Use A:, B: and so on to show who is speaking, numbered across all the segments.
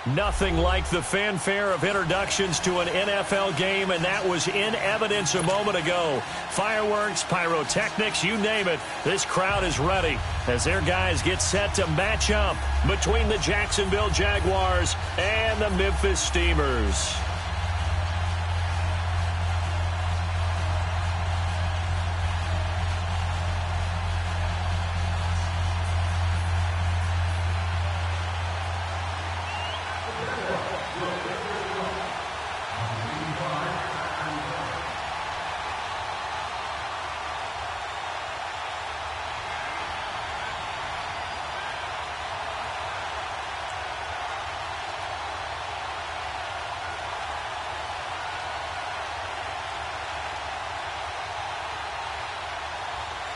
A: Nothing like the fanfare of introductions to an NFL game, and that was in evidence a moment ago. Fireworks, pyrotechnics, you name it. This crowd is ready as their guys get set to match up between the Jacksonville Jaguars and the Memphis Steamers.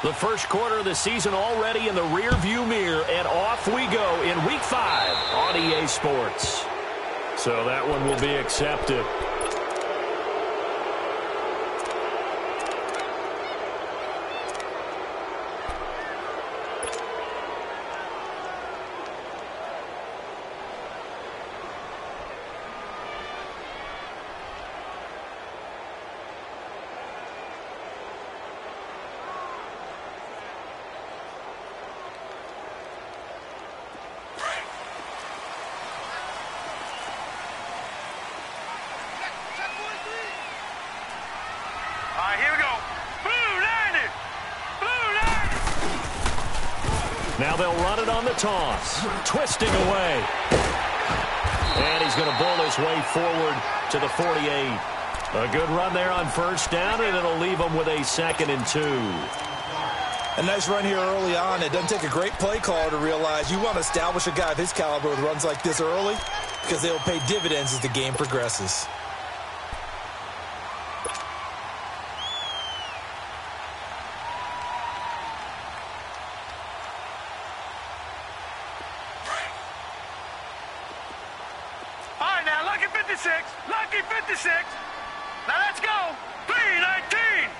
A: The first quarter of the season already in the rearview mirror, and off we go in Week 5 on EA Sports. So that one will be accepted. Now they'll run it on the toss. Twisting away. And he's going to bowl his way forward to the 48. A good run there on first down, and it'll leave them with a 2nd and 2.
B: A nice run here early on. It doesn't take a great play caller to realize you want to establish a guy of his caliber with runs like this early because they'll pay dividends as the game progresses.
C: Lucky 56. Now let's go. 3-19.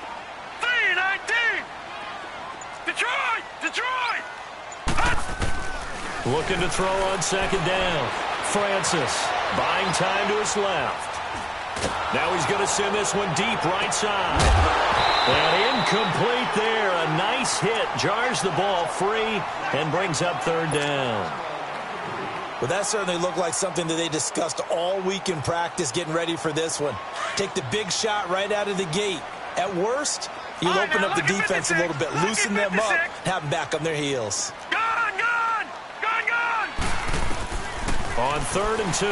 C: 3-19. Detroit. Detroit.
A: Looking to throw on 2nd down. Francis buying time to his left. Now he's going to send this one deep right side. And incomplete there. A nice hit. Jars the ball free and brings up 3rd down.
B: Well, that certainly looked like something that they discussed all week in practice getting ready for this one. Take the big shot right out of the gate. At worst, you'll open up the defense a little bit, loosen them up, and have them back on their heels.
C: Gone!
A: On 3rd and 2,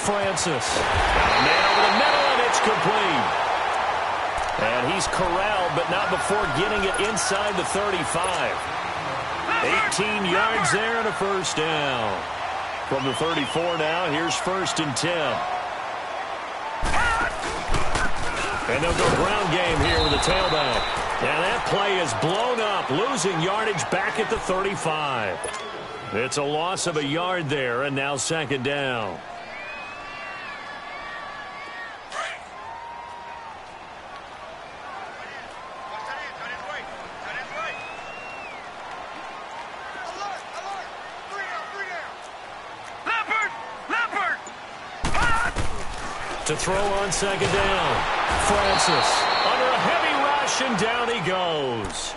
A: Francis. A man over the middle, and it's complete. And he's corralled, but not before getting it inside the 35. 18 yards there and a 1st down. From the 34 now, here's 1st and 10. And they'll go ground game here with the tailback. And that play is blown up, losing yardage back at the 35. It's a loss of a yard there, and now 2nd down. To throw on 2nd down. Francis under a heavy rush, and down he goes.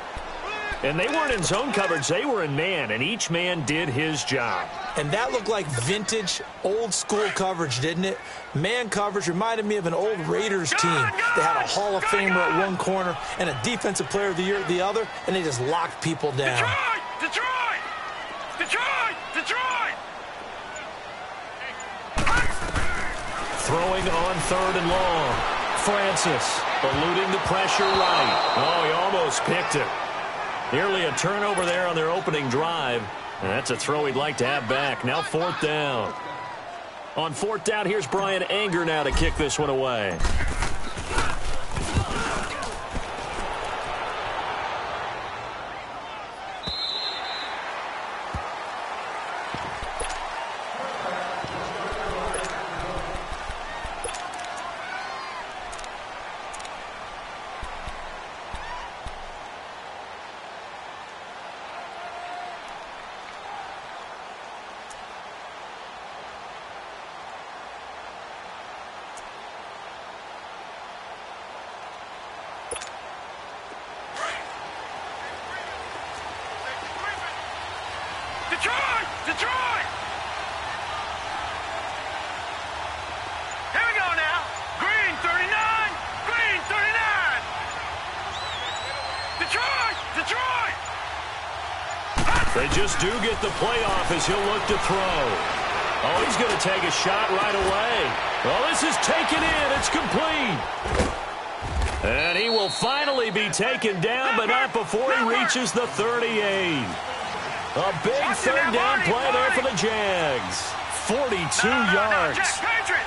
A: And they weren't in zone coverage. They were in man, and each man did his job.
B: And that looked like vintage, old-school coverage, didn't it? Man coverage reminded me of an old Raiders team. They had a Hall of Famer at one corner and a Defensive Player of the Year at the other, and they just locked people down.
C: Detroit! Detroit! Detroit!
A: Throwing on 3rd and long. Francis eluding the pressure right. Oh, he almost picked it. Nearly a turnover there on their opening drive. And that's a throw he'd like to have back. Now 4th down. On 4th down, here's Brian Anger now to kick this one away. They just do get the playoff as he'll look to throw. Oh, he's going to take a shot right away. Well, this is taken in. It's complete. And he will finally be taken down, but not before he reaches the 38. A big third down play there for the Jags. 42 yards.
C: Patriot!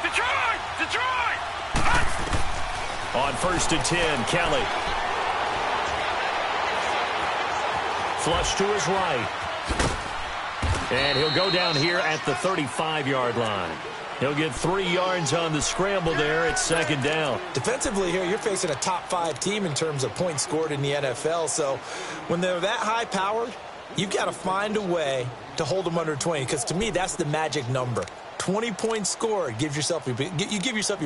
C: Detroit!
A: On 1st and 10, Kelly. Flush to his right. And he'll go down here at the 35-yard line. He'll get 3 yards on the scramble there. It's 2nd down.
B: Defensively here, you're facing a top-5 team in terms of points scored in the NFL. So when they're that high-powered, you've got to find a way to hold them under 20. Because to me, that's the magic number. 20 points scored, you give yourself your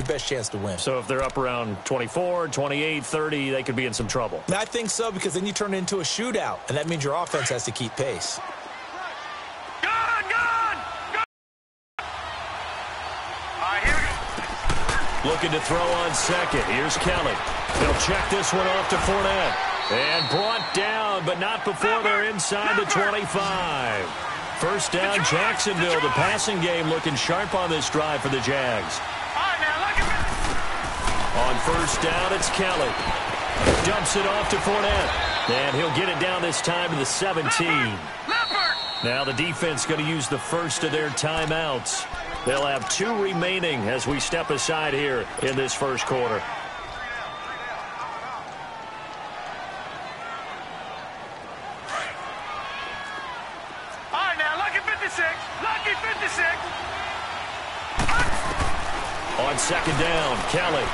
B: best chance to win.
A: So if they're up around 24, 28, 30, they could be in some trouble.
B: And I think so, because then you turn it into a shootout, and that means your offense has to keep pace.
A: Looking to throw on second. Here's Kelly. He'll check this one off to Fournette. And brought down, but not before they're inside the 25. First down, Jacksonville. The passing game looking sharp on this drive for the Jags. On 1st down, it's Kelly. Dumps it off to Fournette. And he'll get it down this time to the 17. Now the defense going to use the first of their timeouts. They'll have 2 remaining as we step aside here in this first quarter.
C: All right, now, lucky 56.
A: On 2nd down, Kelly.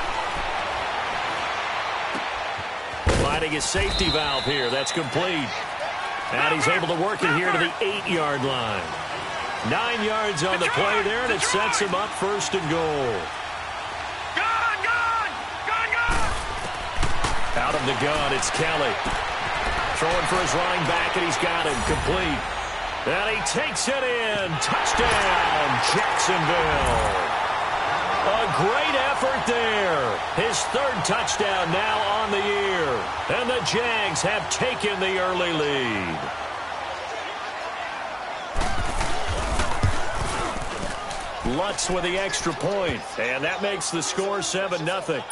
A: Finding his safety valve here. That's complete. And he's able to work it here to the 8-yard line. 9 yards on the play there, and it sets him up 1st and goal.
C: Gone!
A: Out of the gun, it's Kelly. Throwing for his running back, and he's got him complete. And he takes it in. Touchdown, Jacksonville. A great effort there. His 3rd touchdown now on the year. And the Jags have taken the early lead. Lutz with the extra point, and that makes the score 7-0.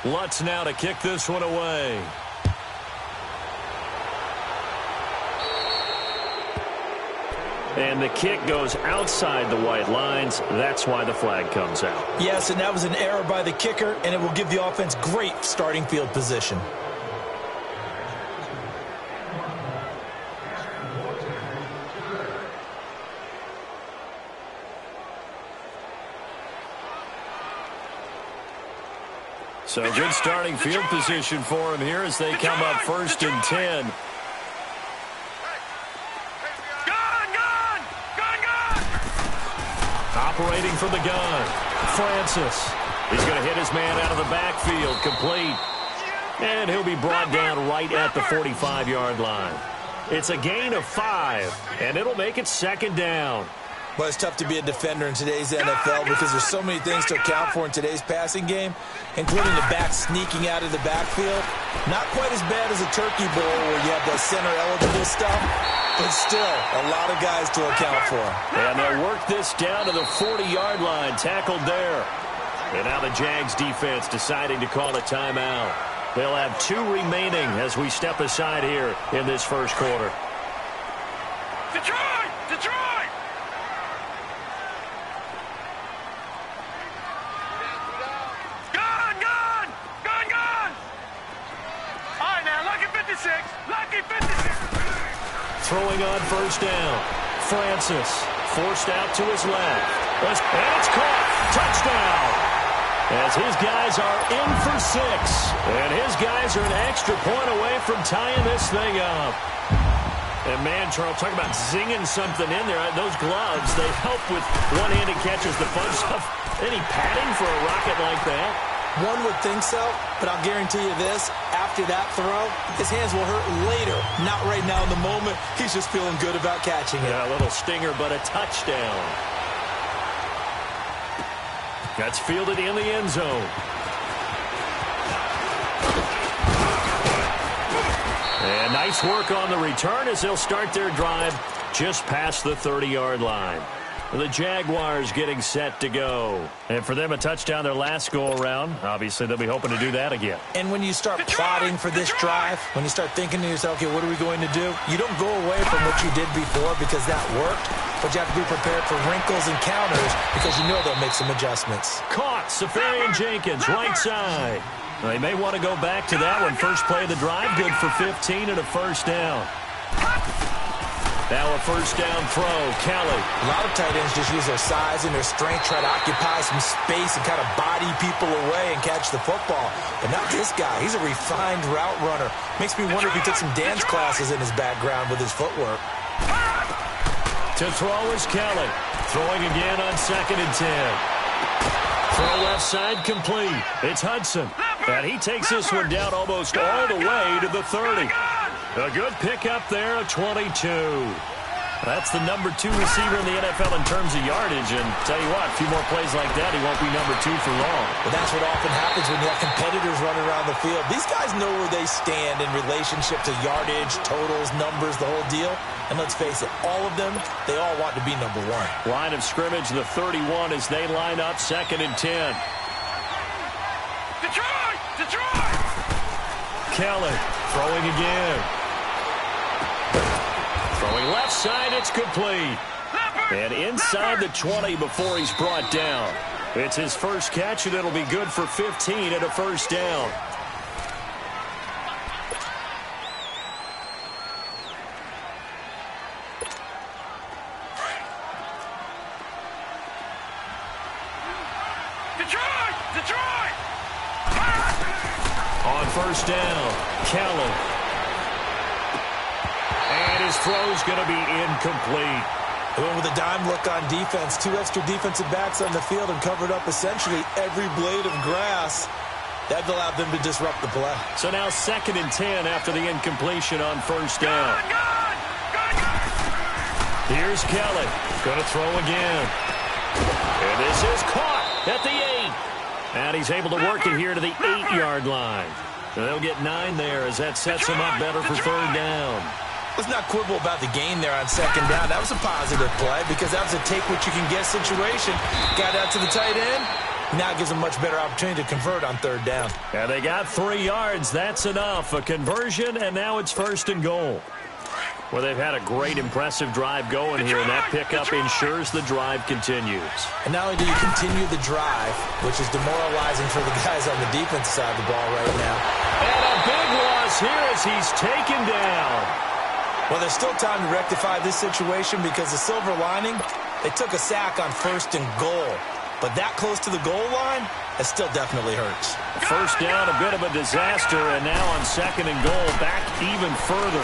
A: Lutz now to kick this one away. And the kick goes outside the white lines. That's why the flag comes out.
B: Yes, and that was an error by the kicker, and it will give the offense great starting field position.
A: So good starting field position for him here as they come up 1st and 10. Operating from the gun, Francis. He's going to hit his man out of the backfield, complete. And he'll be brought down right at the 45-yard line. It's a gain of 5, and it'll make it 2nd down.
B: Well, it's tough to be a defender in today's NFL because there's so many things to account for in today's passing game, including the back sneaking out of the backfield. Not quite as bad as a turkey bowl where you have the center-eligible stuff, but still a lot of guys to account for.
A: And they'll work this down to the 40-yard line, tackled there. And now the Jags defense deciding to call a timeout. They'll have 2 remaining as we step aside here in this first quarter.
C: Detroit!
A: throwing on first down. Francis forced out to his left. And it's caught. Touchdown. As his guys are in for 6. And his guys are an extra point away from tying this thing up. And, man, Charles, talk about zinging something in there. Those gloves, they help with one-handed catches, the fun stuff. Any padding for a rocket like that?
B: One would think so, but I'll guarantee you this. After that throw, his hands will hurt later. Not right now in the moment. He's just feeling good about catching it.
A: Yeah, a little stinger, but a touchdown. That's fielded in the end zone. And nice work on the return as they'll start their drive just past the 30-yard line. The Jaguars getting set to go. And for them, a touchdown their last go-around. Obviously, they'll be hoping to do that again.
B: And when you start plotting for this drive, when you start thinking to yourself, okay, what are we going to do? You don't go away from what you did before because that worked, but you have to be prepared for wrinkles and counters because you know they'll make some adjustments.
A: Caught, Safarian Jenkins, right side. They may want to go back to that one. First play of the drive, good for 15 and a first down. Now a first down throw, Kelly.
B: A lot of tight ends just use their size and their strength, try to occupy some space and kind of body people away and catch the football. But not this guy. He's a refined route runner. Makes me wonder if he took some dance classes in his background with his footwork.
A: To throw is Kelly. Throwing again on 2nd and 10. Throw left side complete. It's Hudson. And he takes this one down almost all the way to the 30. A good pickup there, a 22. That's the number 2 receiver in the NFL in terms of yardage. And tell you what, a few more plays like that, he won't be number 2 for long.
B: But that's what often happens when you have competitors running around the field. These guys know where they stand in relationship to yardage, totals, numbers, the whole deal. And let's face it, all of them, they all want to be number 1.
A: Line of scrimmage, the 31 as they line up 2nd and 10.
C: Detroit! Detroit!
A: Kelly throwing again. Throwing left side, it's complete. And inside the 20 before he's brought down. It's his first catch, and it'll be good for 15 and a first down.
C: Detroit! Detroit!
A: On first down, Kelly. And his throw's going to be incomplete.
B: They went with a dime look on defense. 2 extra defensive backs on the field and covered up essentially every blade of grass. That allowed them to disrupt the play.
A: So now 2nd and 10 after the incompletion on first down. Here's Kelly. Going to throw again. And this is caught at the 8. And he's able to work it here to the 8-yard line. So they'll get 9 there as that sets him up better for 3rd down.
B: Let's not quibble about the gain there on 2nd down. That was a positive play because that was a take-what-you-can-get situation. Got out to the tight end. Now gives them a much better opportunity to convert on 3rd down.
A: And they got 3 yards. That's enough. A conversion, and now it's 1st and goal. Well, they've had a great, impressive drive going here, and that pickup ensures the drive continues.
B: And not only do you continue the drive, which is demoralizing for the guys on the defensive side of the ball right now.
A: And a big loss here as he's taken down.
B: Well, there's still time to rectify this situation because the silver lining, they took a sack on 1st and goal. But that close to the goal line, that still definitely hurts.
A: First down, a bit of a disaster, and now on 2nd and goal, back even further.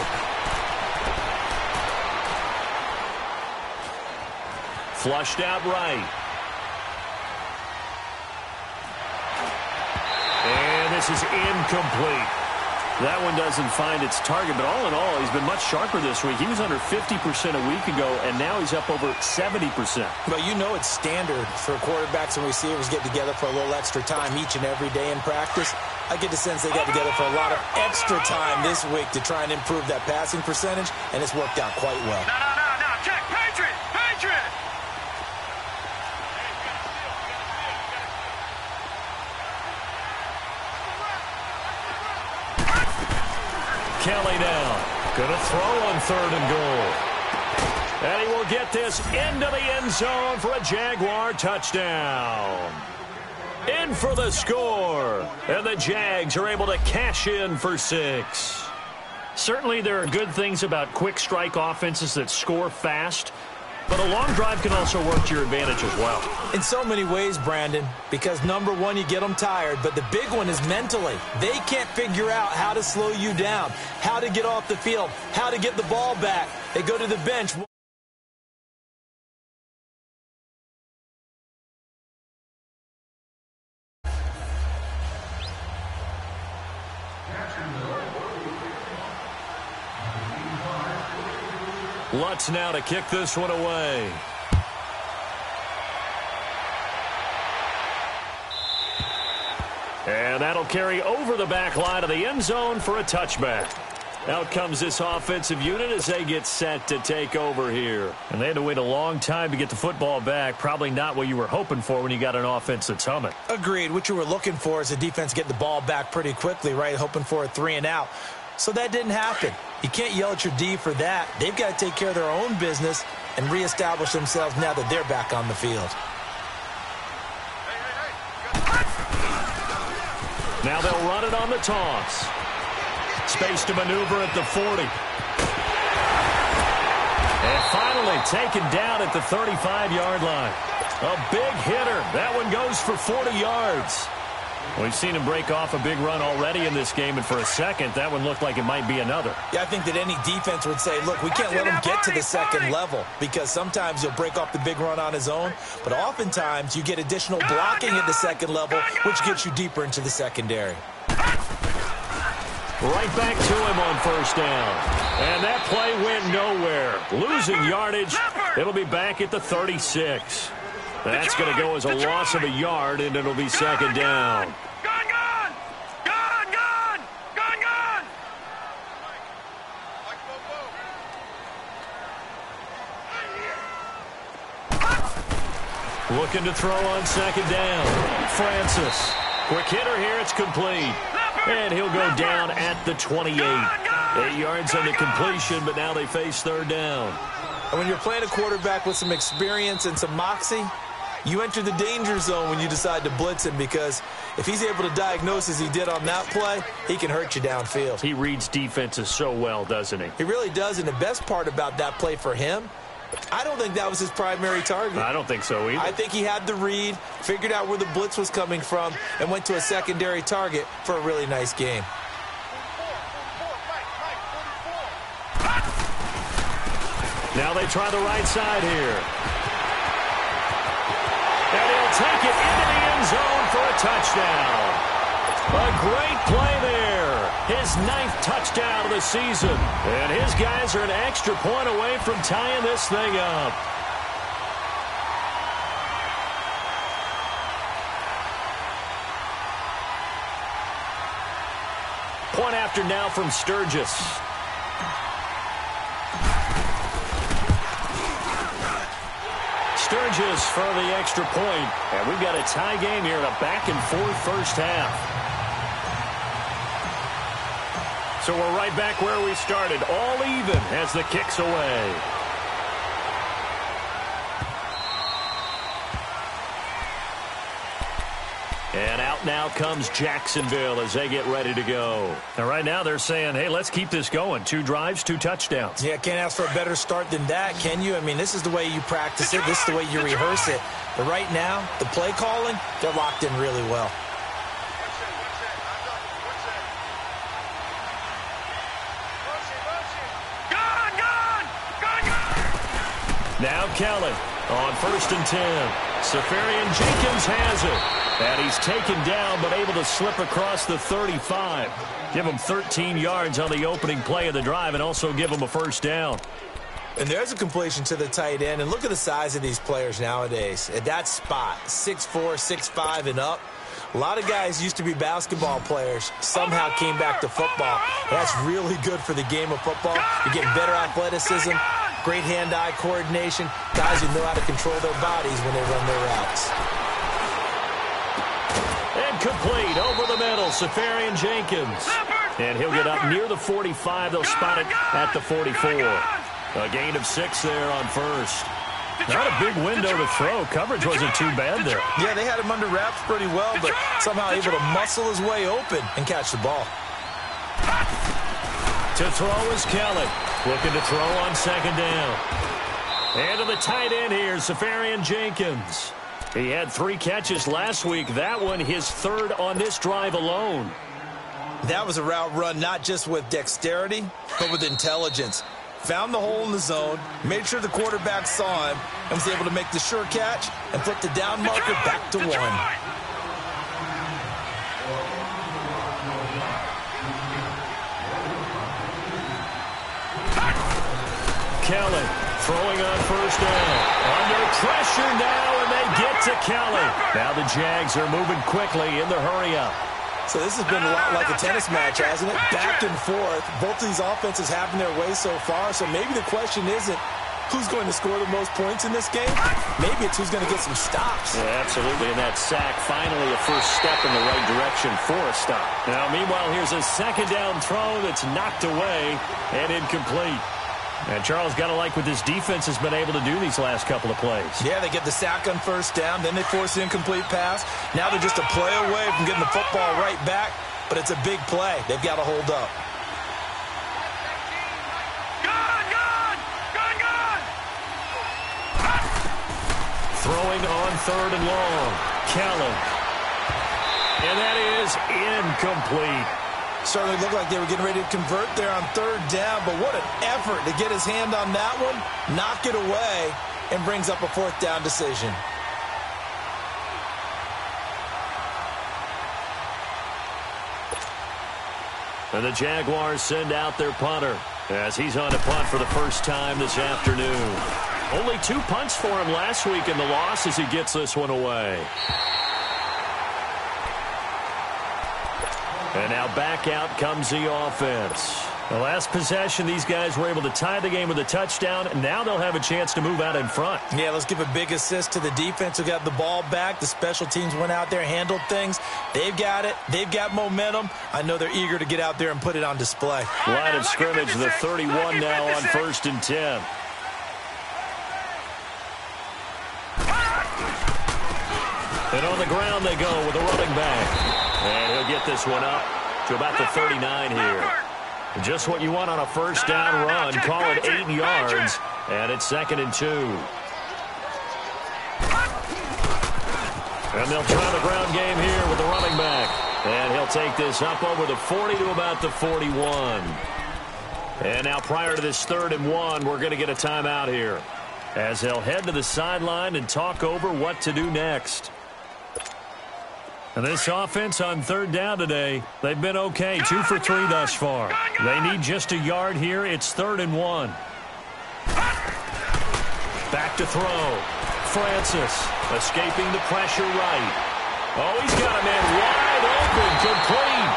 A: Flushed out right. And this is incomplete. That one doesn't find its target, but all in all, he's been much sharper this week. He was under 50% a week ago, and now he's up over 70%.
B: Well, you know it's standard for quarterbacks and receivers get together for a little extra time each and every day in practice. I get the sense they got together for a lot of extra time this week to try and improve that passing percentage, and it's worked out quite well.
C: No. Check. Patriot! Patriot!
A: Kelly now. Going to throw on 3rd and goal. And he will get this into the end zone for a Jaguar touchdown. In for the score. And the Jags are able to cash in for 6. Certainly there are good things about quick strike offenses that score fast, but a long drive can also work to your advantage as well.
B: In so many ways, Brandon, because number one, you get them tired, but the big one is mentally. They can't figure out how to slow you down, how to get off the field, how to get the ball back. They go to the bench.
A: Lutz now to kick this one away. And that'll carry over the back line of the end zone for a touchback. Out comes this offensive unit as they get set to take over here. And they had to wait a long time to get the football back. Probably not what you were hoping for when you got an offense that's humming.
B: Agreed. What you were looking for is the defense get the ball back pretty quickly, right? Hoping for a 3-and-out. So that didn't happen. You can't yell at your D for that. They've got to take care of their own business and reestablish themselves now that they're back on the field.
A: Now they'll run it on the toss. Space to maneuver at the 40. And finally taken down at the 35-yard line. A big hitter. That one goes for 40 yards. We've seen him break off a big run already in this game, and for a second, that one looked like it might be another.
B: Yeah, I think that any defense would say, look, we can't let him get to the second level, because sometimes he'll break off the big run on his own, but oftentimes you get additional blocking at the second level, which gets you deeper into the secondary.
A: Right back to him on first down. And that play went nowhere. Losing yardage. It'll be back at the 36. That's going to go as a loss of a yard, and it'll be second down.
C: Gone!
A: Looking to throw on second down. Francis. Quick hitter here. It's complete. And he'll go down at the 28. 8 yards on the completion, but now they face third down.
B: And when you're playing a quarterback with some experience and some moxie, you enter the danger zone when you decide to blitz him, because if he's able to diagnose as he did on that play, he can hurt you downfield.
A: He reads defenses so well, doesn't he?
B: He really does, and the best part about that play for him, I don't think that was his primary target.
A: I don't think so either.
B: I think he had the read, figured out where the blitz was coming from, and went to a secondary target for a really nice game.
A: Now they try the right side here. And he'll take it into the end zone for a touchdown. A great play there. His 9th touchdown of the season. And his guys are an extra point away from tying this thing up. Point after now from Sturgis. Sturgis for the extra point. And we've got a tie game here in a back-and-forth first half. So we're right back where we started, all even as the kick's away. And out now comes Jacksonville as they get ready to go. And right now they're saying, hey, let's keep this going. 2 drives, 2 touchdowns.
B: Yeah, can't ask for a better start than that, can you? I mean, this is the way you practice it. This is the way you rehearse it. But right now, the play calling, they're locked in really well.
A: Now Kelly on 1st and 10. Safarian Jenkins has it. And he's taken down but able to slip across the 35. Give him 13 yards on the opening play of the drive and also give him a first down.
B: And there's a completion to the tight end. And look at the size of these players nowadays. At that spot, 6'4", 6'5", and up. A lot of guys used to be basketball players, somehow came back to football. That's really good for the game of football. You're getting better athleticism, great hand-eye coordination, guys who know how to control their bodies when they run their routes.
A: And complete over the middle, Safarian Jenkins. And he'll get up near the 45. They'll spot it at the 44. A gain of 6 there on first. Not a big window to throw. Coverage wasn't too bad there.
B: Yeah, they had him under wraps pretty well, but somehow able to muscle his way open and catch the ball.
A: To throw is Kelly. Looking to throw on second down. And to the tight end here, Safarian Jenkins. He had 3 catches last week. That one his third on this drive alone.
B: That was a route run not just with dexterity, but with intelligence. Found the hole in the zone, made sure the quarterback saw him, and was able to make the sure catch and flip the down marker back to 1.
A: Kelly throwing on first down. Under pressure now, and they get to Kelly. Now the Jags are moving quickly in the hurry-up.
B: So this has been a lot like a tennis match, hasn't it? Back and forth. Both of these offenses having their way so far. So maybe the question isn't who's going to score the most points in this game. Maybe it's who's going to get some stops.
A: Yeah, absolutely. And that sack, finally a first step in the right direction for a stop. Now, meanwhile, here's a second down throw that's knocked away and incomplete. And Charles, got to like what this defense has been able to do these last couple of plays.
B: Yeah, they get the sack on first down, then they force the incomplete pass. Now they're just a play away from getting the football right back, but it's a big play. They've got to hold up.
A: Throwing on third and long. Kelly. And that is incomplete.
B: Certainly looked like they were getting ready to convert there on third down, but what an effort to get his hand on that one, knock it away, and brings up a fourth down decision.
A: And the Jaguars send out their punter as he's on to punt for the first time this afternoon. Only 2 punts for him last week in the loss as he gets this one away. And now back out comes the offense. The last possession, these guys were able to tie the game with a touchdown, and now they'll have a chance to move out in front.
B: Yeah, let's give a big assist to the defense who got the ball back. The special teams went out there, handled things. They've got it. They've got momentum. I know they're eager to get out there and put it on display.
A: Line of scrimmage, the 31 now on 1st and 10. And on the ground they go with a running back. And he'll get this one up to about the 39 here. Just what you want on a first down run. Call it 8 yards. And it's 2nd and 2. And they'll try the ground game here with the running back. And he'll take this up over the 40 to about the 41. And now prior to this 3rd and 1, we're going to get a timeout here, as they'll head to the sideline and talk over what to do next. And this offense on 3rd down today, they've been okay. 2 for 3 thus far. They need just a yard here. It's 3rd and 1. Back to throw. Francis escaping the pressure right. Oh, he's got a man wide open, complete.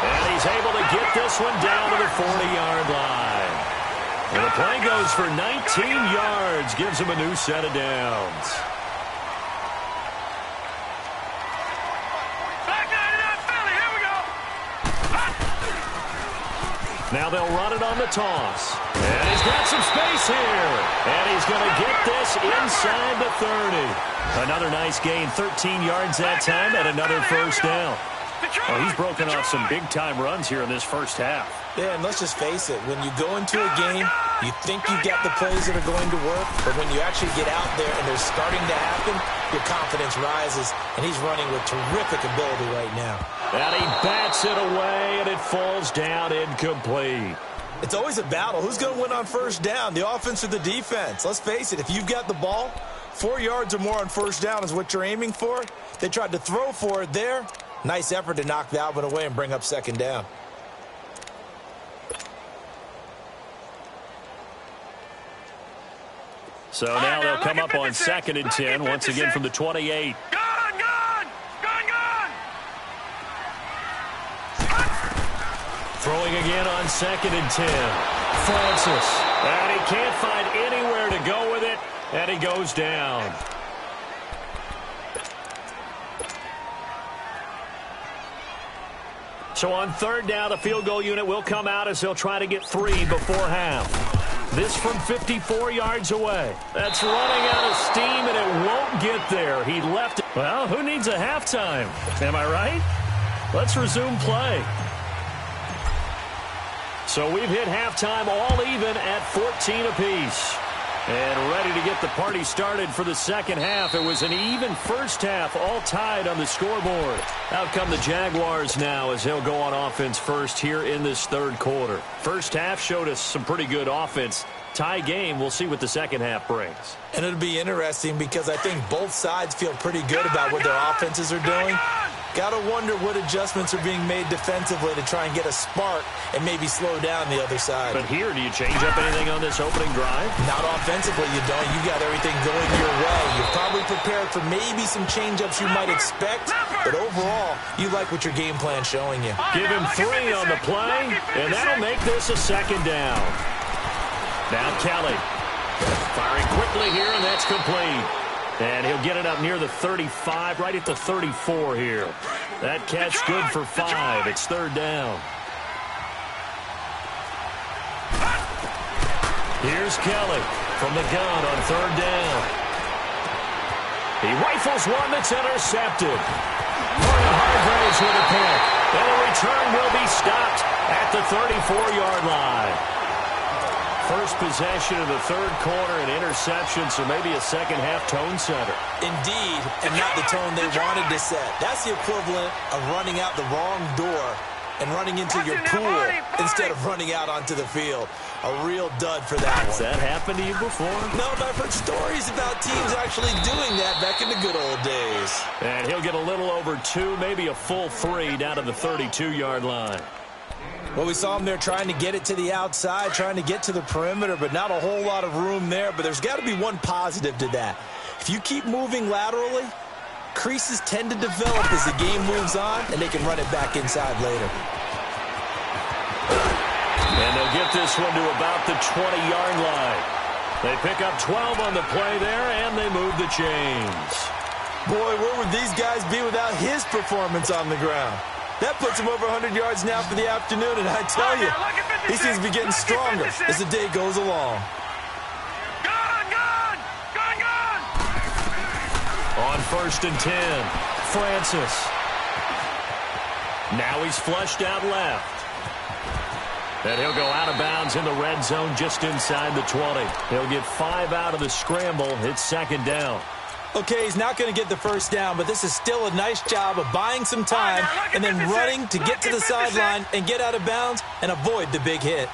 A: And he's able to get this one down to the 40-yard line. And the play goes for 19 yards, gives him a new set of downs. Now they'll run it on the toss. And he's got some space here. And he's going to get this inside the 30. Another nice gain, 13 yards that time, and another first down. Oh, he's broken off some big-time runs here in this first half.
B: Yeah, and let's just face it. When you go into a game, you think you've got the plays that are going to work, but when you actually get out there and they're starting to happen, your confidence rises, and he's running with terrific ability right now.
A: And he bats it away, and it falls down incomplete.
B: It's always a battle. Who's going to win on first down, the offense or the defense? Let's face it, if you've got the ball, 4 yards or more on first down is what you're aiming for. They tried to throw for it there. Nice effort to knock that one away and bring up second down.
A: So now they'll come up on 2nd and 10, once again from the 28. Throwing again on 2nd and 10. Francis. And he can't find anywhere to go with it, and he goes down. So on 3rd down, the field goal unit will come out as they'll try to get 3 before half. This from 54 yards away. That's running out of steam, and it won't get there. He left it. Well, who needs a halftime? Am I right? Let's resume play. So we've hit halftime all even at 14 apiece. And ready to get the party started for the second half. It was an even first half, all tied on the scoreboard. Out come the Jaguars now as they'll go on offense first here in this third quarter. First half showed us some pretty good offense. Tie game, we'll see what the second half brings.
B: And it'll be interesting because I think both sides feel pretty good about what their offenses are doing. Got to wonder what adjustments are being made defensively to try and get a spark and maybe slow down the other side.
A: But here, do you change up anything on this opening drive?
B: Not offensively, you don't. You got everything going your way. You're probably prepared for maybe some change-ups you might expect, but overall, you like what your game plan's showing you.
A: Give him 3 on the play, and that'll make this a second down. Now Kelly firing quickly here, and that's complete. And he'll get it up near the 35, right at the 34 here. That catch good for 5. It's third down. Here's Kelly from the gun on third down. He rifles one that's intercepted. Hargraves with a pick. And the return will be stopped at the 34-yard line. First possession of the third quarter, an interception, so maybe a second-half tone setter.
B: Indeed, and not the tone they wanted to set. That's the equivalent of running out the wrong door and running into your pool instead of running out onto the field. A real dud for that one.
A: Has that happened to you before?
B: No, but I've heard stories about teams actually doing that back in the good old days.
A: And he'll get a little over 2, maybe a full 3 down to the 32-yard line.
B: Well, we saw him there trying to get it to the outside, trying to get to the perimeter, but not a whole lot of room there. But there's got to be one positive to that. If you keep moving laterally, creases tend to develop as the game moves on, and they can run it back inside later.
A: And they'll get this one to about the 20-yard line. They pick up 12 on the play there, and they move the chains.
B: Boy, where would these guys be without his performance on the ground? That puts him over 100 yards now for the afternoon, and I tell you, he seems to be getting stronger as the day goes along.
C: Gone!
A: On first and 10, Francis. Now he's flushed out left. And he'll go out of bounds in the red zone just inside the 20. He'll get 5 out of the scramble. It's second down.
B: Okay, he's not going to get the first down, but this is still a nice job of buying some time and then running to get to the sideline and get out of bounds and avoid the big hit.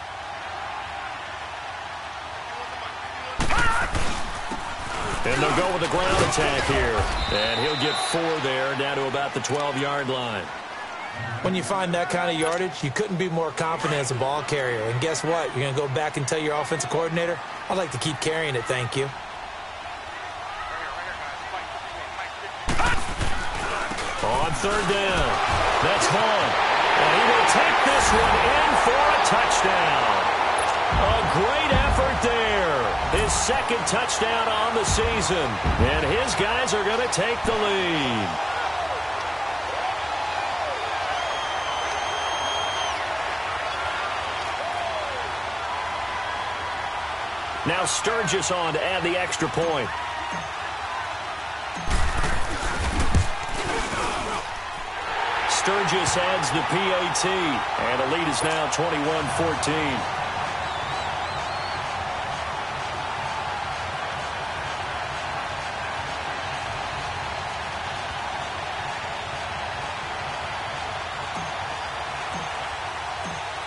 A: And they'll go with the ground attack here. And he'll get 4 there, down to about the 12-yard line.
B: When you find that kind of yardage, you couldn't be more confident as a ball carrier. And guess what? You're going to go back and tell your offensive coordinator, I'd like to keep carrying it, thank you.
A: On third down, that's Hall. And he will take this one in for a touchdown. A great effort there. His second touchdown on the season. And his guys are going to take the lead. Now Sturgis on to add the extra point. Sturgis adds the PAT, and the lead is now 21-14.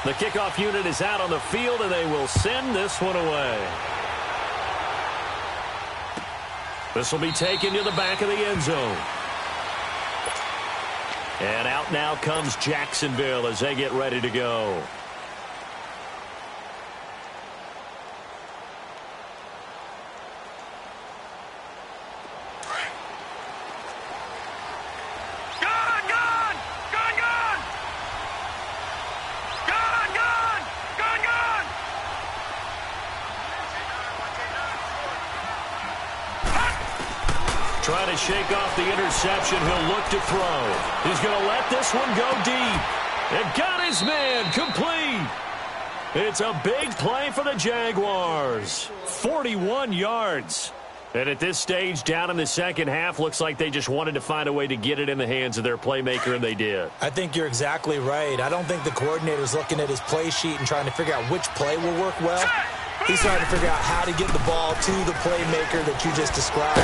A: The kickoff unit is out on the field, and they will send this one away. This will be taken to the back of the end zone. And out now comes Jacksonville as they get ready to go. Trying to shake off the interception. He'll look to throw. He's going to let this one go deep. And got his man complete. It's a big play for the Jaguars. 41 yards. And at this stage, down in the second half, looks like they just wanted to find a way to get it in the hands of their playmaker, and they did.
B: I think you're exactly right. I don't think the coordinator's looking at his play sheet and trying to figure out which play will work well. He's trying to figure out how to get the ball to the playmaker that you just described.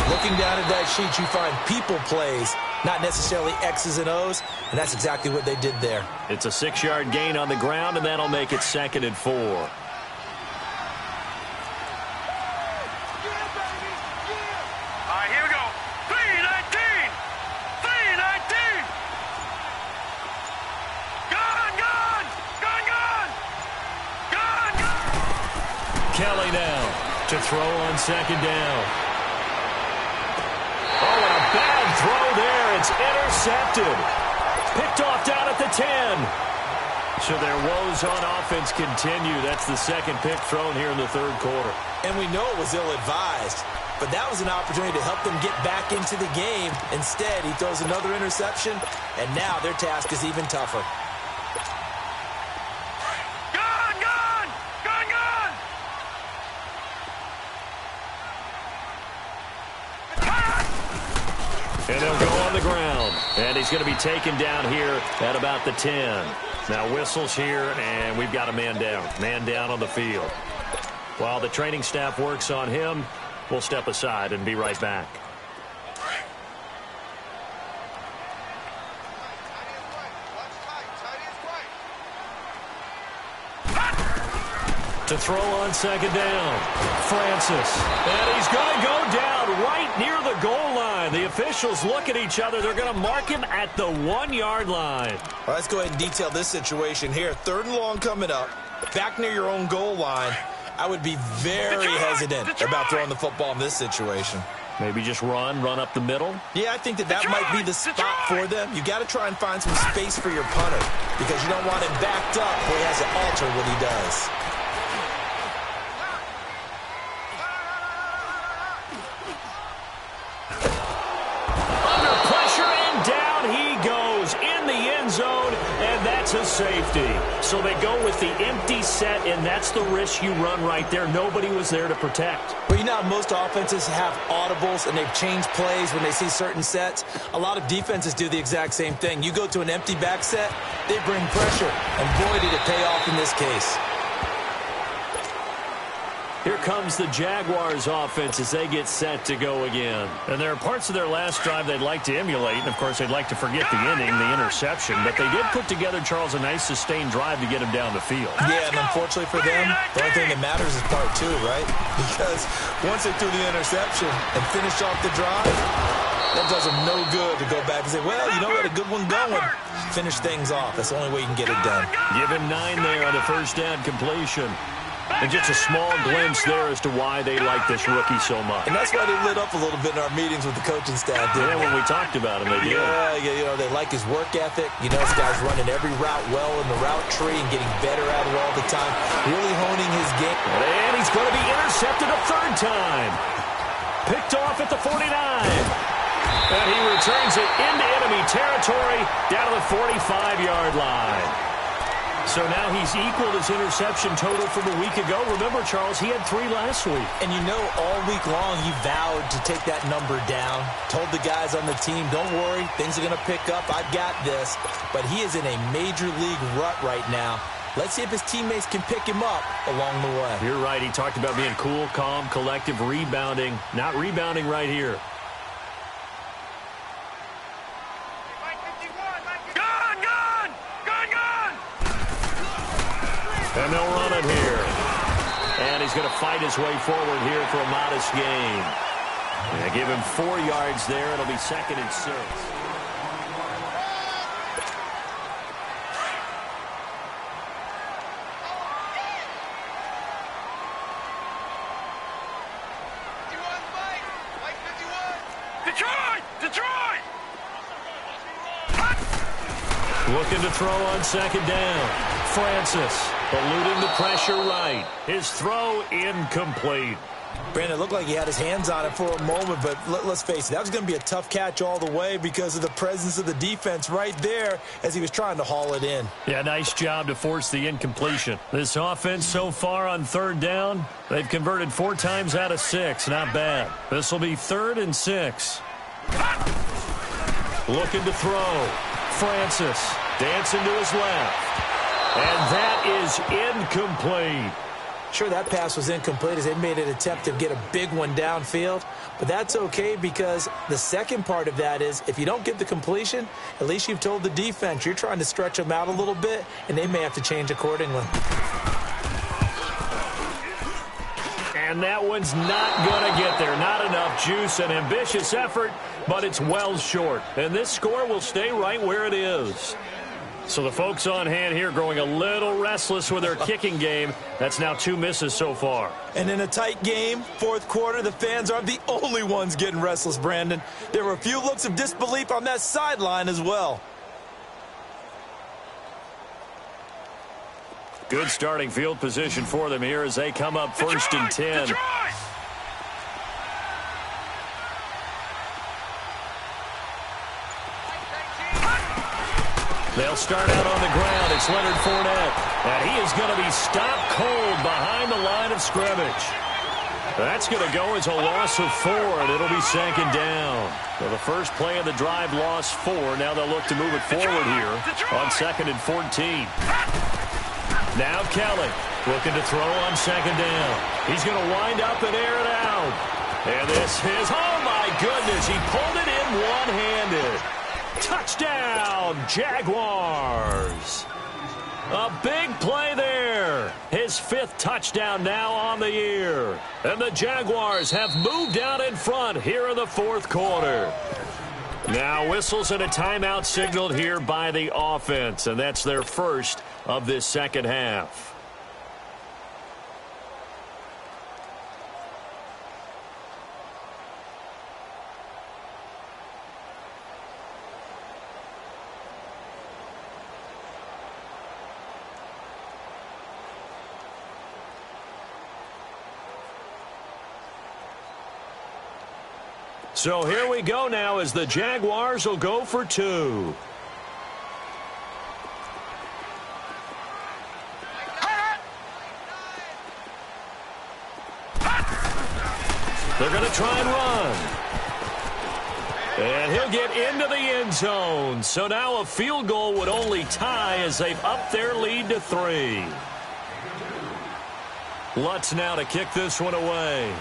B: Looking down at that sheet, you find people plays, not necessarily X's and O's, and that's exactly what they did there.
A: It's a 6-yard gain on the ground, and that'll make it 2nd and 4. Kelly now to throw on 2nd down. Oh, and a bad throw there. It's intercepted. Picked off down at the 10. So their woes on offense continue. That's the 2nd pick thrown here in the 3rd quarter.
B: And we know it was ill-advised, but that was an opportunity to help them get back into the game. Instead, he throws another interception, and now their task is even tougher.
A: And they'll go on the ground. And he's going to be taken down here at about the 10. Now whistles here, and we've got a man down. Man down on the field. While the training staff works on him, we'll step aside and be right back. To throw on 2nd down. Francis. And he's going to go down right near the goal line. The officials look at each other. They're going to mark him at the 1-yard line.
B: All right, let's go ahead and detail this situation here. 3rd and long coming up. Back near your own goal line. I would be very hesitant about throwing the football in this situation.
A: Maybe just run up the middle?
B: Yeah, I think that might be the spot for them. You got to try and find some space for your punter because you don't want him backed up where he has to alter what he does.
A: A safety. So they go with the empty set, and that's the risk you run right there. Nobody was there to protect.
B: Well, you know how most offenses have audibles, and they've changed plays when they see certain sets. A lot of defenses do the exact same thing. You go to an empty back set, they bring pressure, and boy, did it pay off in this case.
A: Here comes the Jaguars offense as they get set to go again. And there are parts of their last drive they'd like to emulate. And, of course, they'd like to forget the inning, the interception. But they did put together, Charles, a nice sustained drive to get him down the field.
B: Yeah, and unfortunately for them, the only thing that matters is part 2, right? Because once they threw the interception and finished off the drive, that does them no good to go back and say, well, you know, we had a good one going. Finish things off. That's the only way you can get it done.
A: Give him 9 there on the first down completion. And just a small glimpse there as to why they like this rookie so much.
B: And that's why they lit up a little bit in our meetings with the coaching staff.
A: Yeah, when we talked about him, they did.
B: Yeah, you know, they like his work ethic. You know, this guy's running every route well in the route tree and getting better at it all the time. Really honing his game.
A: And he's going to be intercepted a 3rd time. Picked off at the 49. And he returns it into enemy territory down to the 45-yard line. So now he's equaled his interception total from a week ago. Remember, Charles, he had 3 last week.
B: And you know, all week long he vowed to take that number down. Told the guys on the team, don't worry, things are going to pick up. I've got this. But he is in a major league rut right now. Let's see if his teammates can pick him up along the way.
A: You're right. He talked about being cool, calm, collective, rebounding. Not rebounding right here. And they'll run it here. And he's going to fight his way forward here for a modest gain. Yeah, give him 4 yards there. It'll be 2nd and 6.
C: Detroit!
A: Looking to throw on 2nd down. Francis eluding the pressure right. His throw incomplete.
B: Brandon, it looked like he had his hands on it for a moment, but let's face it, that was going to be a tough catch all the way because of the presence of the defense right there as he was trying to haul it in.
A: Yeah, nice job to force the incompletion. This offense so far on third down, they've converted 4 times out of 6. Not bad. This will be 3rd and 6. Looking to throw. Francis dancing to his left. And that is incomplete.
B: Sure, that pass was incomplete as they made an attempt to get a big one downfield, but that's okay because the second part of that is if you don't get the completion, at least you've told the defense you're trying to stretch them out a little bit, and they may have to change accordingly.
A: And that one's not going to get there. Not enough juice, an ambitious effort, but it's well short. And this score will stay right where it is. So the folks on hand here growing a little restless with their kicking game. That's now 2 misses so far.
B: And in a tight game, fourth quarter, the fans aren't the only ones getting restless, Brandon. There were a few looks of disbelief on that sideline as well.
A: Good starting field position for them here as they come up 1st and 10. They'll start out on the ground. It's Leonard Fournette. And he is going to be stopped cold behind the line of scrimmage. That's going to go as a loss of 4, and it'll be 2nd down. Well, the first play of the drive lost 4. Now they'll look to move it forward here on 2nd and 14. Now Kelly looking to throw on 2nd down. He's going to wind up and air it out. And this is, oh my goodness, he pulled it in one-handed. Touchdown, Jaguars. A big play there. His 5th touchdown now on the year. And the Jaguars have moved out in front here in the 4th quarter. Now whistles and a timeout signaled here by the offense. And that's their first of this second half. So here we go now as the Jaguars will go for 2. They're going to try and run. And he'll get into the end zone. So now a field goal would only tie as they've upped their lead to 3. Lutz now to kick this one away.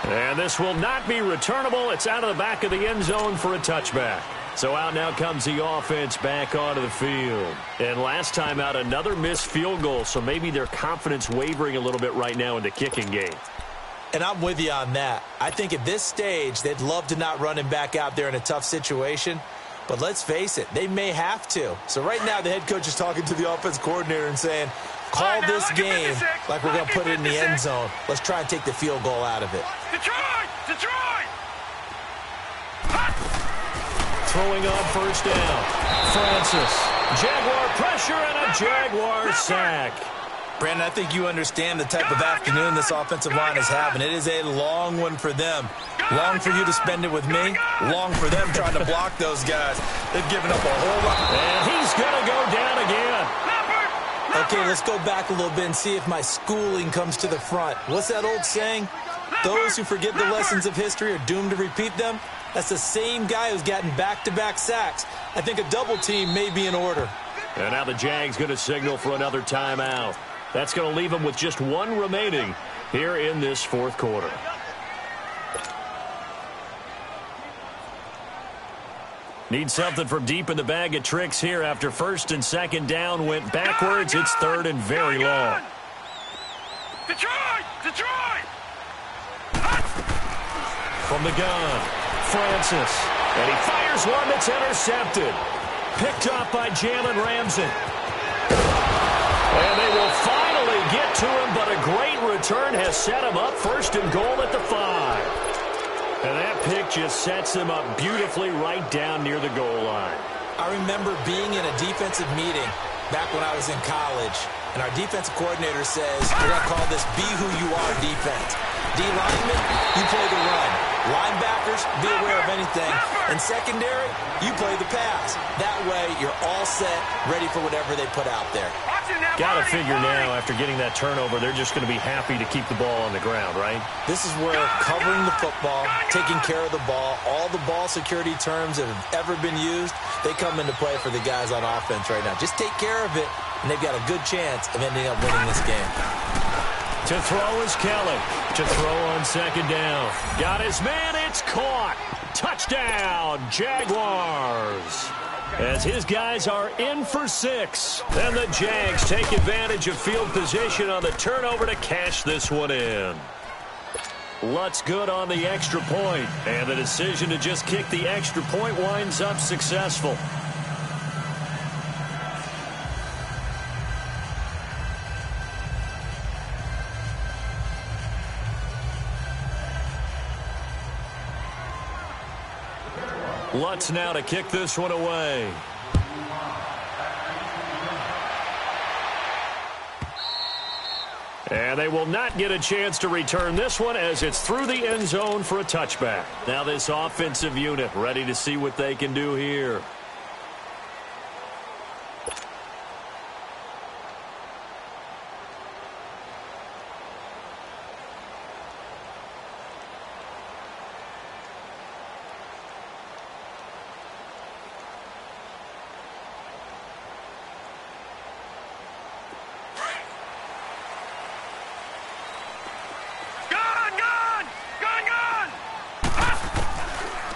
A: And this will not be returnable. It's out of the back of the end zone for a touchback. So out now comes the offense back onto the field. And last time out, another missed field goal. So maybe their confidence wavering a little bit right now in the kicking game.
B: And I'm with you on that. I think at this stage, they'd love to not run him back out there in a tough situation. But let's face it, they may have to. So right now, the head coach is talking to the offense coordinator and saying, call this game like we're going to put it in the end zone. Let's try and take the field goal out of it.
C: Detroit! Detroit!
A: Throwing on 1st down. Francis. Jaguar pressure and a Jaguar sack.
B: Brandon, I think you understand the type of afternoon this offensive line is having. It is a long one for them. Long for you to spend it with me. Long for them trying to block those guys. They've given up a whole lot.
A: And he's going to go down again.
B: Okay, let's go back a little bit and see if my schooling comes to the front. What's that old saying? Those who forget the lessons of history are doomed to repeat them. That's the same guy who's gotten back-to-back sacks. I think a double team may be in order.
A: And now the Jags going to signal for another timeout. That's going to leave them with just 1 remaining here in this 4th quarter. Need something from deep in the bag of tricks here after 1st and 2nd down went backwards. It's 3rd and very long.
C: Detroit! Detroit!
A: From the gun, Francis. And he fires one that's intercepted. Picked up by Jalen Ramsey. And they will finally get to him, but a great return has set him up 1st and goal at the 5. And that pick just sets him up beautifully right down near the goal line.
B: I remember being in a defensive meeting, back when I was in college, and our defensive coordinator says, we're going to call this be who you are defense. D linemen, you play the run. Linebackers, be aware of anything. And secondary, you play the pass. That way, you're all set, ready for whatever they put out there.
A: Got to figure now, after getting that turnover, they're just going to be happy to keep the ball on the ground, right?
B: This is where covering the football, taking care of the ball, all the ball security terms that have ever been used, they come into play for the guys on offense right now. Just take care of it, and they've got a good chance of ending up winning this game.
A: To throw is Kelly. To throw on second down. Got his man. It's caught. Touchdown, Jaguars. As his guys are in for 6. And the Jags take advantage of field position on the turnover to cash this one in. Lutz good on the extra point. And the decision to just kick the extra point winds up successful. Lutz now to kick this one away. And they will not get a chance to return this one as it's through the end zone for a touchback. Now this offensive unit ready to see what they can do here.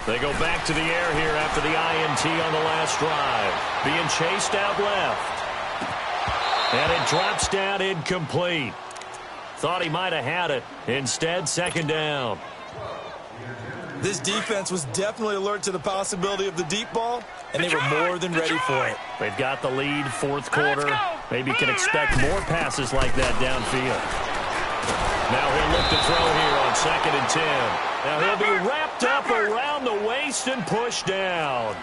A: They go back to the air here after the INT on the last drive. Being chased out left. And it drops down incomplete. Thought he might have had it. Instead, second down.
B: This defense was definitely alert to the possibility of the deep ball, and they were more than ready for it.
A: They've got the lead, fourth quarter. Maybe can expect more passes like that downfield. Now he'll look to throw here on 2nd and 10. Now he'll be wrapped up around the waist and pushed down.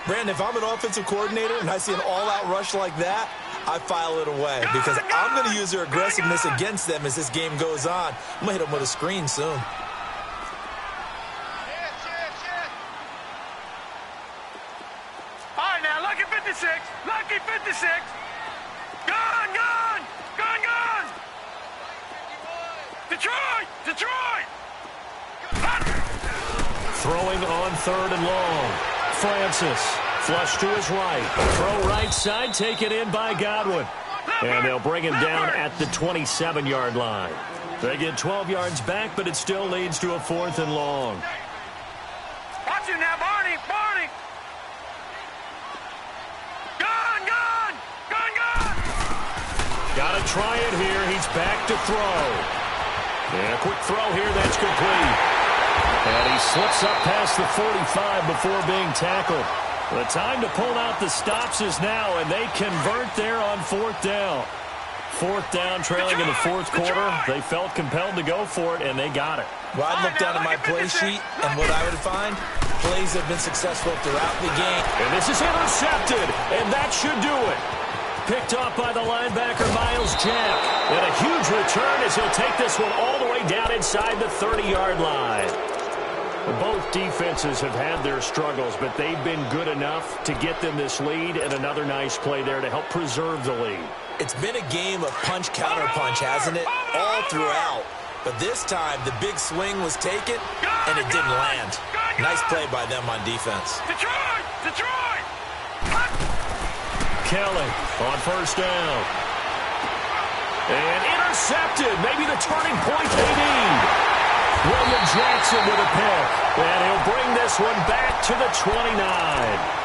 B: Brandon, if I'm an offensive coordinator and I see an all-out rush like that, I file it away because I'm going to use their aggressiveness against them as this game goes on. I'm going to hit them with a screen soon.
C: All right, now, lucky 56. Lucky 56. Gone, gone. Gone, gone. Detroit! Detroit!
A: Throwing on 3rd and long. Francis, flush to his right. Throw right side, taken in by Godwin. And they'll bring him down at the 27-yard line. They get 12 yards back, but it still leads to a 4th and long.
C: Watch him now, Barney! Barney! Gone, gone! Gone, gone!
A: Got to try it here. He's back to throw. And a quick throw here, that's complete. And he slips up past the 45 before being tackled. The time to pull out the stops is now, and they convert there on 4th down. 4th down, trailing in the 4th quarter. They felt compelled to go for it, and they got it.
B: Well, I'd look down at my play sheet, and what I would find, plays have been successful throughout the game.
A: And this is intercepted, and that should do it. Picked off by the linebacker, Miles Jack. And a huge return as he'll take this one all the way down inside the 30-yard line. Both defenses have had their struggles, but they've been good enough to get them this lead, and another nice play there to help preserve the lead.
B: It's been a game of punch-counter-punch, hasn't it? All throughout. But this time, the big swing was taken, and it didn't land. Nice play by them on defense.
C: Detroit! Detroit!
A: Kelly on 1st down. And intercepted. Maybe the turning point they need. William Jackson with a pick. And he'll bring this one back to the 29.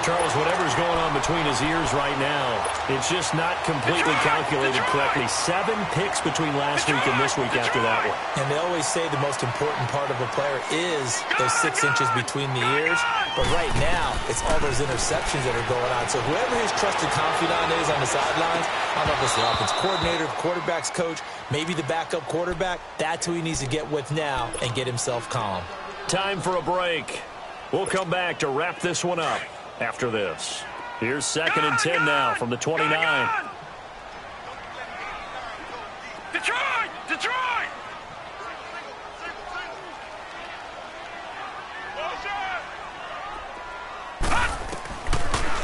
A: Charles, whatever's going on between his ears right now, it's just not completely calculated correctly. 7 picks between last week and this week after that one.
B: And they always say the most important part of a player is those 6 inches between the ears. But right now, it's all those interceptions that are going on. So whoever his trusted confidant is on the sidelines, I don't know if it's the offense coordinator, quarterback's coach, maybe the backup quarterback, that's who he needs to get with now and get himself calm.
A: Time for a break. We'll come back to wrap this one up after this. Here's 2nd and 10 now from the 29.
C: Detroit! Detroit!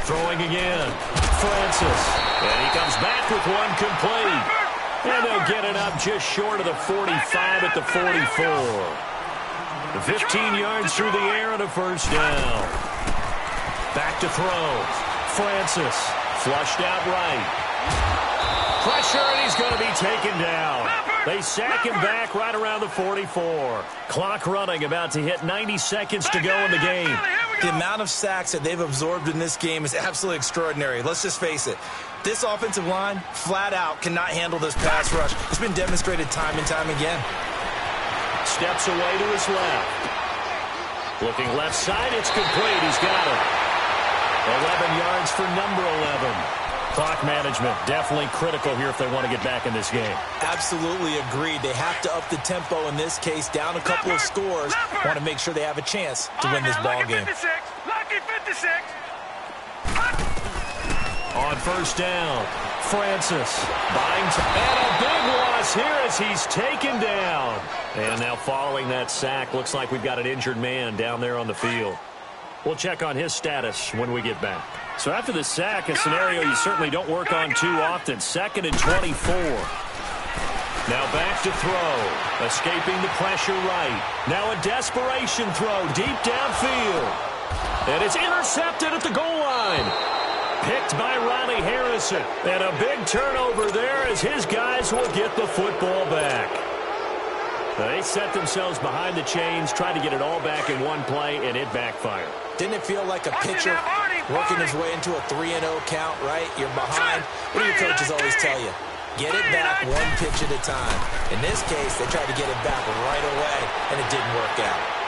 A: Throwing again. Francis. And he comes back with one complete. And they'll get it up just short of the 45 at the 44. The 15 yards through the air and a first down. Back to throw. Francis. Flushed out right. Pressure, and he's going to be taken down. They sack him back right around the 44. Clock running, about to hit 90 seconds to go in the game.
B: The amount of sacks that they've absorbed in this game is absolutely extraordinary. Let's just face it. This offensive line, flat out, cannot handle this pass rush. It's been demonstrated time and time again.
A: Steps away to his left. Looking left side, it's complete. He's got it. 11 yards for number 11. Clock management, definitely critical here if they want to get back in this game.
B: Absolutely agreed. They have to up the tempo in this case, down a couple of scores. Want to make sure they have a chance to win this ball game.
C: Lucky 56.
A: On first down, Francis buying and a big loss here as he's taken down. And now following that sack, looks like we've got an injured man down there on the field. We'll check on his status when we get back. So after the sack, a scenario you certainly don't work on too often. 2nd and 24. Now back to throw. Escaping the pressure right. Now a desperation throw deep downfield. And it's intercepted at the goal line. Picked by Riley Harrison. And a big turnover there as his guys will get the football back. They set themselves behind the chains, tried to get it all back in one play, and it backfired.
B: Didn't it feel like a pitcher working his way into a 3-0 count, right? You're behind. What do your coaches always tell you? Get it back one pitch at a time. In this case, they tried to get it back right away, and it didn't work out.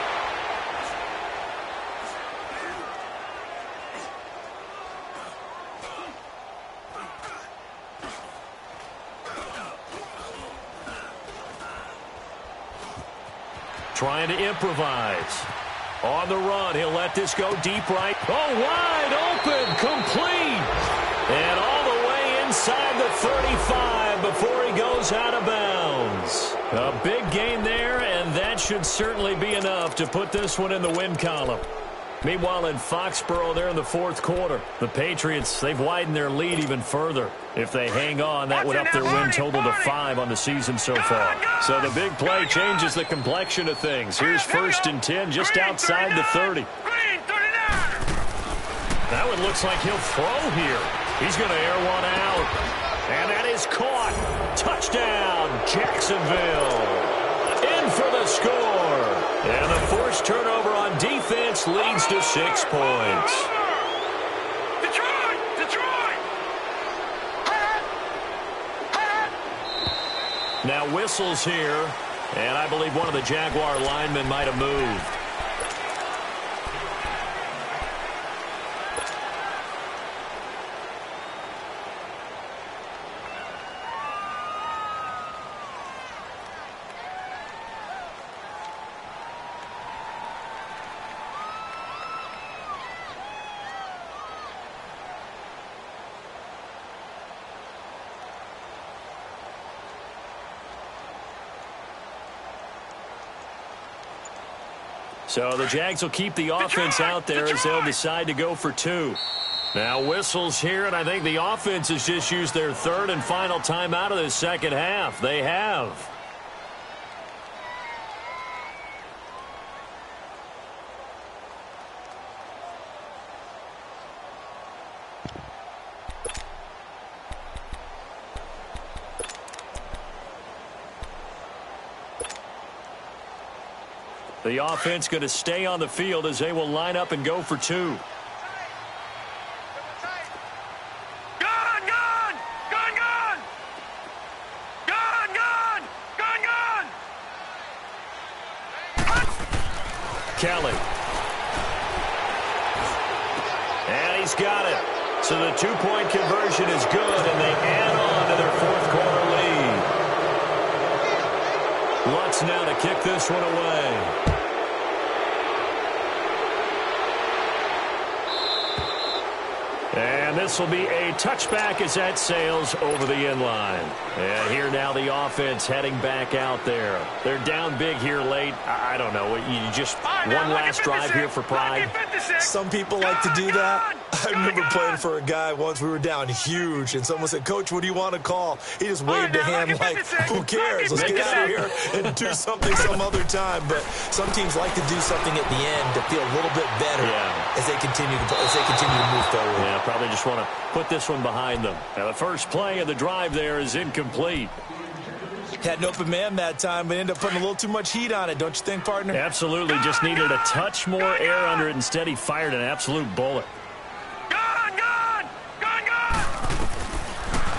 A: Trying to improvise. On the run, he'll let this go deep right. Oh, wide open, complete. And all the way inside the 35 before he goes out of bounds. A big gain there, and that should certainly be enough to put this one in the win column. Meanwhile, in Foxborough, they're in the fourth quarter. The Patriots, they've widened their lead even further. If they hang on, that would up their win total to 5 on the season so far. So the big play changes the complexion of things. Here's 1st and 10 just outside the 30. That one looks like he'll throw here. He's going to air one out. And that is caught. Touchdown, Jacksonville. In for the score. And the forced turnover on defense leads to 6 points.
C: Detroit! Detroit!
A: Now whistles here. And I believe one of the Jaguar linemen might have moved. So the Jags will keep the offense out there as they'll decide to go for 2. Now whistles here, and I think the offense has just used their 3rd and final timeout of the second half. They have. The offense going to stay on the field as they will line up and go for 2.
C: Gun, gun! Gun, gun! Gun, gun! Gun, gun!
A: Kelly. And he's got it. So the 2-point conversion is good, and they add on to their fourth quarter lead. Lutz now to kick this one away. this will be a touchback as that sails over the end line. And here now the offense heading back out there. They're down big here late. I don't know. You just one last drive here for pride.
B: Some people like to do that. I remember playing for a guy once. We were down huge, and someone said, "Coach, what do you want to call?" He just waved a hand like, "Who cares? Let's get out of here and do something some other time." But some teams like to do something at the end to feel a little bit better as they continue to move forward.
A: Yeah, probably just want to put this one behind them. Now, the first play of the drive there is incomplete.
B: Had an open man that time, but ended up putting a little too much heat on it, don't you think, partner?
A: Absolutely. Just needed a touch more air under it. Instead, he fired an absolute bullet.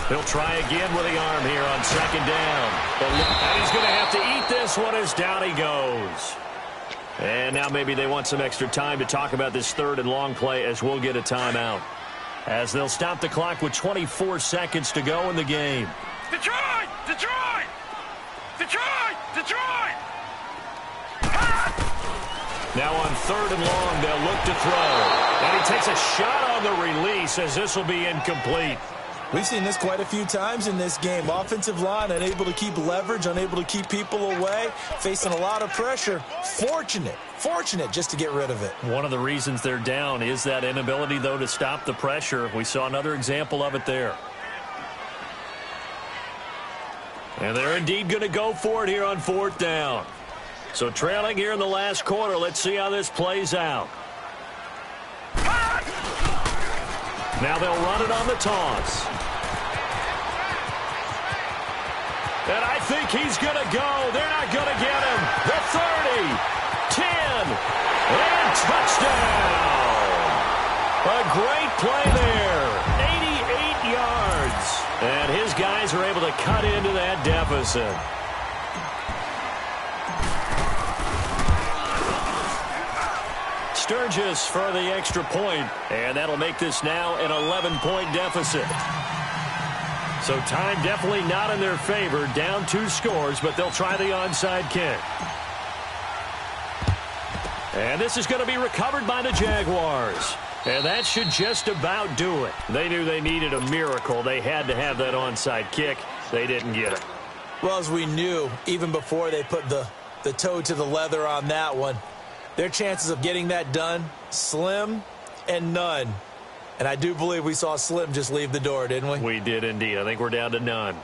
A: He'll try again with the arm here on second down. And he's going to have to eat this one as down he goes. And now maybe they want some extra time to talk about this third and long play as we'll get a timeout. As they'll stop the clock with 24 seconds to go in the game.
C: Detroit! Detroit! Detroit! Detroit!
A: Now on third and long, they'll look to throw. And he takes a shot on the release as this will be incomplete.
B: We've seen this quite a few times in this game. Offensive line unable to keep leverage, unable to keep people away, facing a lot of pressure. Fortunate just to get rid of it.
A: One of the reasons they're down is that inability, though, to stop the pressure. We saw another example of it there. And they're indeed going to go for it here on fourth down. So trailing here in the last quarter, let's see how this plays out. Now they'll run it on the toss. And I think he's going to go. They're not going to get him. The 30, 10, and touchdown. A great play there. 88 yards. And his guys are able to cut into that deficit. Sturgis for the extra point, and that'll make this now an 11-point deficit. So time definitely not in their favor, down 2 scores, but they'll try the onside kick. And this is going to be recovered by the Jaguars. And that should just about do it. They knew they needed a miracle. They had to have that onside kick. They didn't get it.
B: Well, as we knew, even before they put the toe to the leather on that one, their chances of getting that done, slim and none. And I do believe we saw Slim just leave the door, didn't we?
A: We did indeed. I think we're down to none.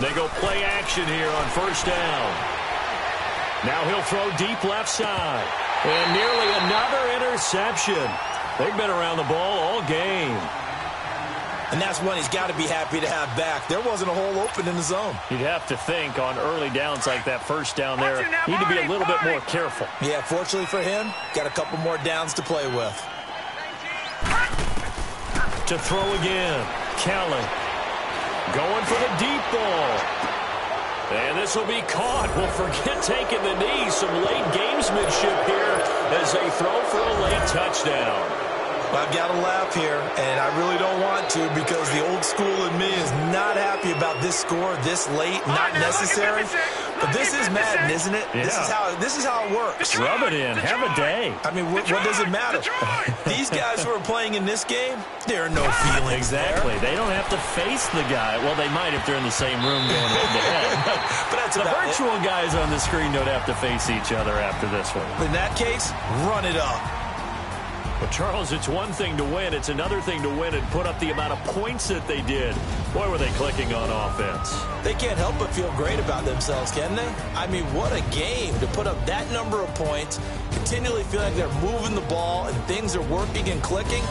A: They go play action here on first down. Now he'll throw deep left side. And nearly another interception. They've been around the ball all game.
B: And that's one he's got to be happy to have back. There wasn't a hole open in the zone.
A: You'd have to think on early downs like that first down there, need to be a little bit more careful.
B: Yeah, fortunately for him, got a couple more downs to play with.
A: To throw again, Kelly. Going for the deep ball. And this will be caught. Well, forget taking the knee. Some late gamesmanship here as they throw for a late touchdown.
B: I've got to laugh here, and I really don't want to because the old school in me is not happy about this score this late, not necessary. But this is Madden, isn't it?
A: Yeah.
B: This is how it works.
A: Rub it in. Have a day.
B: I mean, what does it matter? These guys who are playing in this game, there are no feelings
A: Exactly.
B: there.
A: They don't have to face the guy. Well, they might if they're in the same room going head-to-head.
B: But that's
A: the
B: about
A: virtual guys on the screen don't have to face each other after this one.
B: In that case, run it up.
A: But, Charles, it's one thing to win. It's another thing to win and put up the amount of points that they did. Boy, were they clicking on offense.
B: They can't help but feel great about themselves, can they? I mean, what a game to put up that number of points, continually feel like they're moving the ball and things are working and clicking.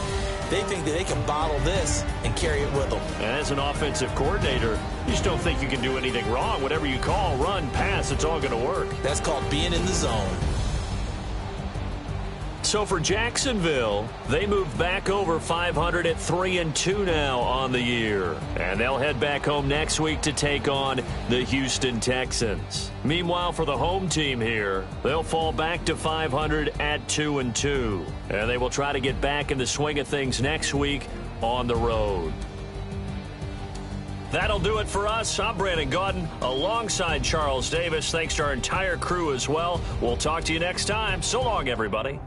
B: They think that they can bottle this and carry it with them.
A: And as an offensive coordinator, you just don't think you can do anything wrong. Whatever you call, run, pass, it's all going to work.
B: That's called being in the zone.
A: So for Jacksonville, they move back over 500 at 3-2 now on the year. And they'll head back home next week to take on the Houston Texans. Meanwhile, for the home team here, they'll fall back to 500 at 2-2. And they will try to get back in the swing of things next week on the road. That'll do it for us. I'm Brandon Gaudin alongside Charles Davis. Thanks to our entire crew as well. We'll talk to you next time. So long, everybody.